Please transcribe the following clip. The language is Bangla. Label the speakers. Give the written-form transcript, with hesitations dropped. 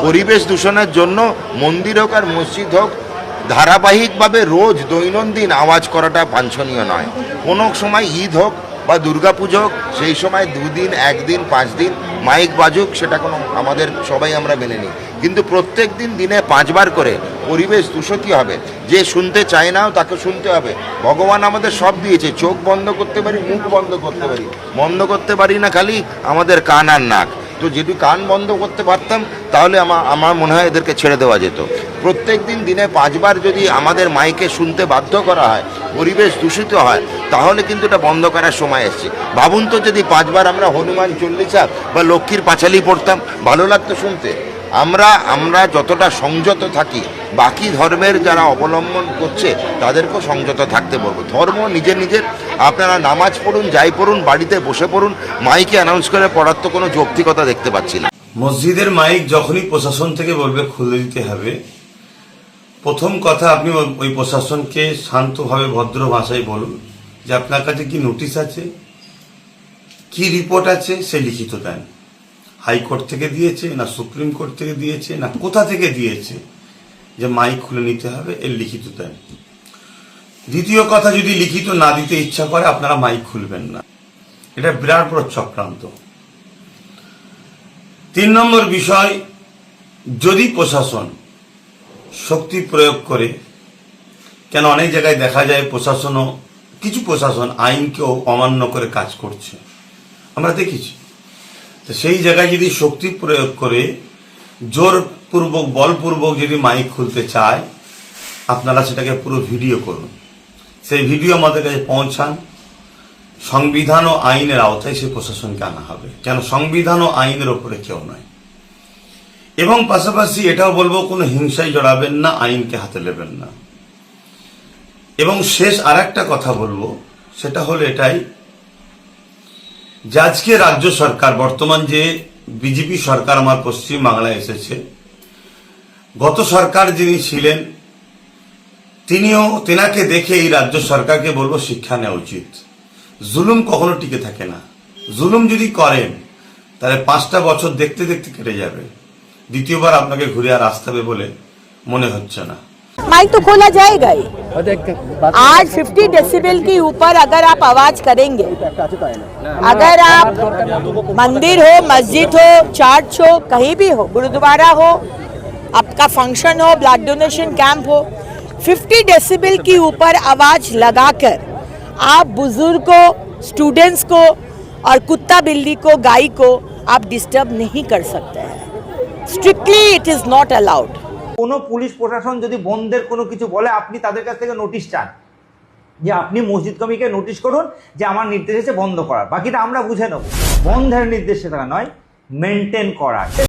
Speaker 1: পরিবেশ দূষণের জন্য মন্দির হোক আর মসজিদ হোক ধারাবাহিকভাবে রোজ দৈনন্দিন আওয়াজ করাটা বাঞ্ছনীয় নয়। কোনো সময় ঈদ হোক বা দুর্গাপুজো হোক, সেই সময় 2 দিন 1 দিন 5 দিন মাইক বাজুক, সেটা কোনো আমাদের সবাই আমরা মেনে নিই, কিন্তু প্রত্যেক দিন দিনে 5 বার করে পরিবেশ দূষিত হবে। যে শুনতে চায় নাও তাকে শুনতে হবে। ভগবান আমাদের সব দিয়েছে, চোখ বন্ধ করতে পারি, মুখ বন্ধ করতে পারি, বন্ধ করতে পারি না খালি আমাদের কান আর নাক। তো যদি কান বন্ধ করতে পারতাম তাহলে আমার মনে হয় এদেরকে ছেড়ে দেওয়া যেত। প্রত্যেক দিন দিনে 5 বার যদি আমাদের মাইকে শুনতে বাধ্য করা হয়, পরিবেশ দূষিত হয়, তাহলে কিন্তু এটা বন্ধ করার সময় এসছে। ভাবুন তো যদি 5 বার আমরা হনুমান চল্লিশা বা লক্ষ্মীর পাঁচালি পড়তাম, ভালো লাগতো শুনতে। আমরা যতটা সংযত থাকি, বাকি ধর্মের যারা অবলম্বন করছে তাদেরকেও সংযত থাকতে বলবো। ধর্ম নিজের, আপনারা নামাজ পড়ুন, যাই পড়ুন, বাড়িতে বসে পড়ুন, মাইকে অ্যানাউন্স করে পড়ার তো কোনো যৌক্তিকতা দেখতে পাচ্ছি না।
Speaker 2: মসজিদের মাইক যখনই প্রশাসন থেকে বলবে খুলে দিতে হবে, প্রথম কথা আপনি ওই প্রশাসনকে শান্তভাবে ভদ্র ভাষায় বলুন যে আপনার কাছে কি নোটিশ আছে, কি রিপোর্ট আছে, সে লিখিত দেন। হাইকোর্ট থেকে দিয়েছে না সুপ্রিম কোর্ট থেকে দিয়েছে না কোথা থেকে দিয়েছে যে মাইক খুলে নিতে হবে, এর লিখিত দেন। দ্বিতীয় কথা, যদি লিখিত না দিতে ইচ্ছা করে আপনারা মাইক খুলবেন না, এটা বিরাট বড় চক্রান্ত। 3 নম্বর বিষয়, যদি প্রশাসন শক্তি প্রয়োগ করে, কেন অনেক জায়গায় দেখা যায় কিছু প্রশাসন আইনকেও অমান্য করে কাজ করছে, আমরা দেখেছি। তো সেই জায়গায় যদি শক্তি প্রয়োগ করে জোরপূর্বক বলপূর্বক যদি মাইক খুলতে চায়, আপনারা সেটাকে পুরো ভিডিও করুন, সেই ভিডিও আমাদের কাছে পৌঁছান। সংবিধান ও আইনের আওতায় সেই প্রশাসনকে আনা হবে, কেন সংবিধান ও আইনের ওপরে কেউ নয়। এবং পাশাপাশি এটাও বলবো, কোনো হিংসায় জড়াবেন না, আইনকে হাতে নেবেন না। এবং শেষ আর একটা কথা বলবো, সেটা হলো এটাই যে আজকে রাজ্য সরকার, বর্তমান যে বিজেপি সরকার আমার পশ্চিম বাংলায় এসেছে, গত সরকার যিনি ছিলেন তেনাকে দেখে এই রাজ্য সরকারকে বলবো শিক্ষা নেওয়া উচিত। জুলুম কখনো টিকে থাকে না। জুলুম যদি করেন তাহলে 5টা বছর দেখতে দেখতে কেটে যাবে, দ্বিতীয়বার আপনাকে ঘুরে আর আসতে হবে বলে মনে হচ্ছে না।
Speaker 3: माइक तो खोला जाएगा ही। आज 50 डेसिबल के ऊपर अगर आप आवाज करेंगे, अगर आप मंदिर हो, मस्जिद हो, चर्च हो, कहीं भी हो, गुरुद्वारा हो, आपका फंक्शन हो, ब्लड डोनेशन कैंप हो, 50 डेसिबल के ऊपर आवाज लगाकर आप बुजुर्ग को, स्टूडेंट्स को और कुत्ता बिल्ली को, गाय को आप डिस्टर्ब नहीं कर सकते हैं। Strictly it is not allowed.
Speaker 4: কোনো পুলিশ প্রশাসন যদি বন্ধের কোনো কিছু বলে, আপনি তাদের কাছ থেকে নোটিশ চান যে আপনি মসজিদ কমিটিকে নোটিশ করুন যে আমার নির্দেশ এসে বন্ধ করার, বাকিটা আমরা বুঝে নেব। বন্ধের নির্দেশ সেটা নয়, মেনটেন করার।